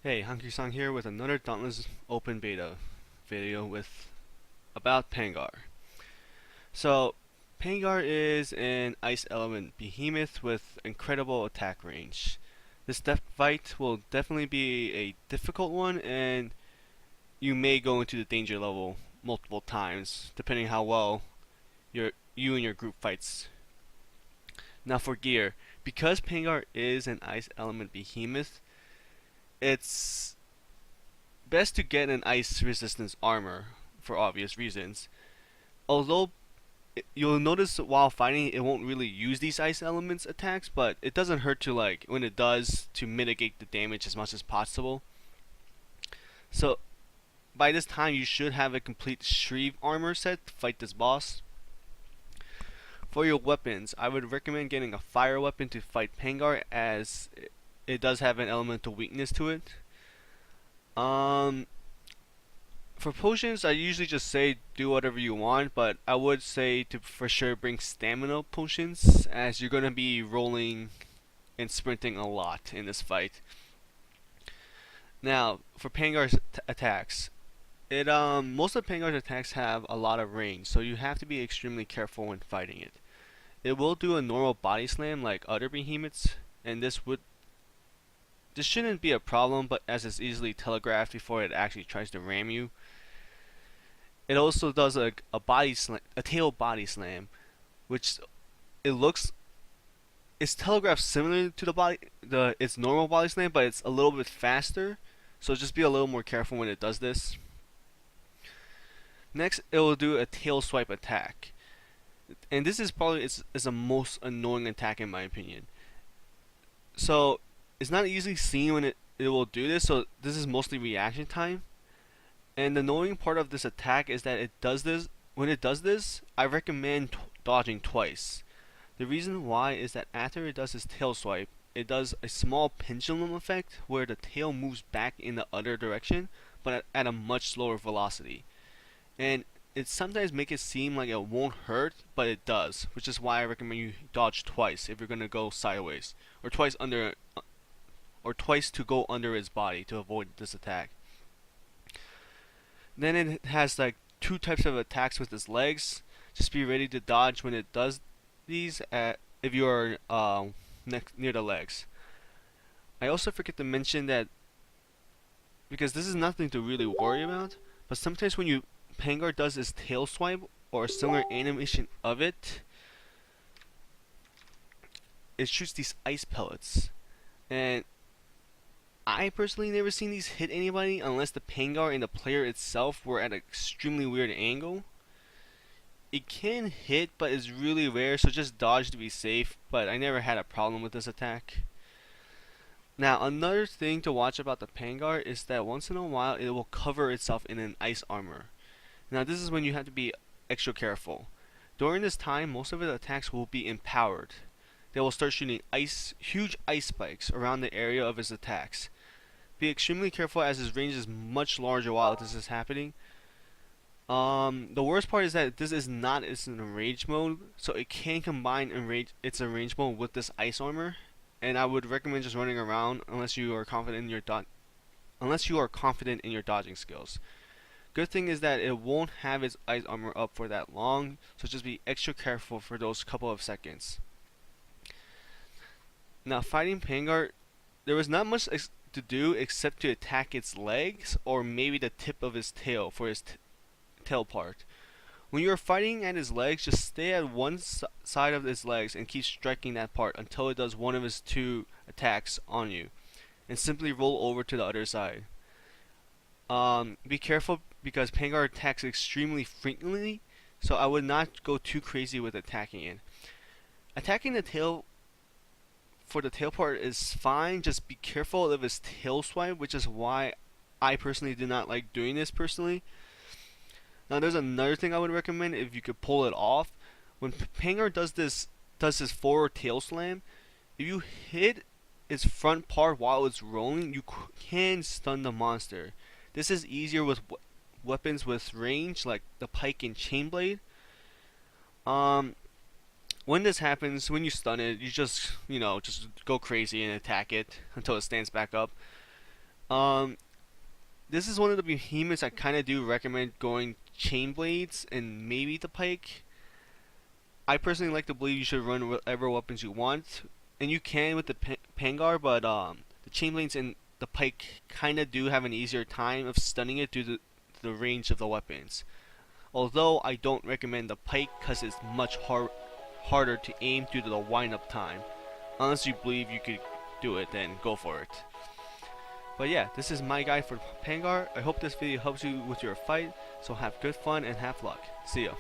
Hey, Hunky-san here with another Dauntless Open Beta video about Pangar. So, Pangar is an Ice Element Behemoth with incredible attack range. This fight will definitely be a difficult one, and you may go into the danger level multiple times, depending how well you and your group fights. Now for gear, because Pangar is an Ice Element Behemoth, it's best to get an ice resistance armor for obvious reasons. Although you'll notice while fighting it won't really use these ice elements attacks, but it doesn't hurt to when it does to mitigate the damage as much as possible. So by this time you should have a complete Shrieve armor set to fight this boss. For your weapons, I would recommend getting a fire weapon to fight Pangar as it does have an elemental weakness to it. For potions, I usually just say do whatever you want, but I would say to for sure bring stamina potions as you're gonna be rolling and sprinting a lot in this fight. Now, for Pangar's attacks, most of Pangar's attacks have a lot of range, so you have to be extremely careful when fighting it. It will do a normal body slam like other behemoths, and this shouldn't be a problem, but as it's easily telegraphed before it actually tries to ram you. It also does a tail body slam, which it's telegraphed similar to its normal body slam, but it's a little bit faster. So just be a little more careful when it does this. Next, it will do a tail swipe attack, and this is probably is the most annoying attack in my opinion. So it's not easily seen when it will do this. So this is mostly reaction time. And the annoying part of this attack is that it does this. When it does this, I recommend dodging twice. The reason why is that after it does its tail swipe, it does a small pendulum effect where the tail moves back in the other direction, but at a much slower velocity. And it sometimes makes it seem like it won't hurt, but it does, which is why I recommend you dodge twice if you're gonna go sideways, or twice to go under its body to avoid this attack. Then it has like two types of attacks with its legs. Just be ready to dodge when it does these if you are near the legs. I also forget to mention that because this is nothing to really worry about, but sometimes when Pangar does his tail swipe or a similar animation of it, it shoots these ice pellets, and I personally never seen these hit anybody unless the Pangar and the player itself were at an extremely weird angle. It can hit, but it's really rare, so just dodge to be safe, but I never had a problem with this attack. Now, another thing to watch about the Pangar is that once in a while it will cover itself in an ice armor. Now, this is when you have to be extra careful. During this time, most of its attacks will be empowered. They will start shooting huge ice spikes around the area of its attacks. Be extremely careful as his range is much larger while this is happening. The worst part is that this is not its enrage mode, so it can combine its enrage mode with this ice armor, and I would recommend just running around unless you are confident in your dodging skills. Good thing is that it won't have its ice armor up for that long, so just be extra careful for those couple of seconds. Now, fighting Pangar, there was not much to do except to attack its legs or maybe the tip of his tail for his tail part. When you are fighting at his legs, just stay at one side of his legs and keep striking that part until it does one of his two attacks on you, and simply roll over to the other side. Be careful because Pangar attacks extremely frequently, so I would not go too crazy with attacking it. Attacking the tail for the tail part is fine, just be careful of his tail swipe, which is why I personally do not like doing this personally. Now there's another thing I would recommend if you could pull it off. When Pangar does his forward tail slam, if you hit its front part while it's rolling, you can stun the monster. This is easier with weapons with range like the pike and chain blade. When this happens, when you stun it, you just go crazy and attack it until it stands back up. Um, this is one of the behemoths I kind of do recommend going chain blades and maybe the pike. I personally like to believe you should run whatever weapons you want, and you can with the Pangar, but the chain blades and the pike kind of do have an easier time of stunning it due to the range of the weapons. Although I don't recommend the pike because it's much harder to aim due to the wind up time. Unless you believe you could do it, then go for it. But yeah, this is my guide for Pangar. I hope this video helps you with your fight, so have good fun and have luck. See ya.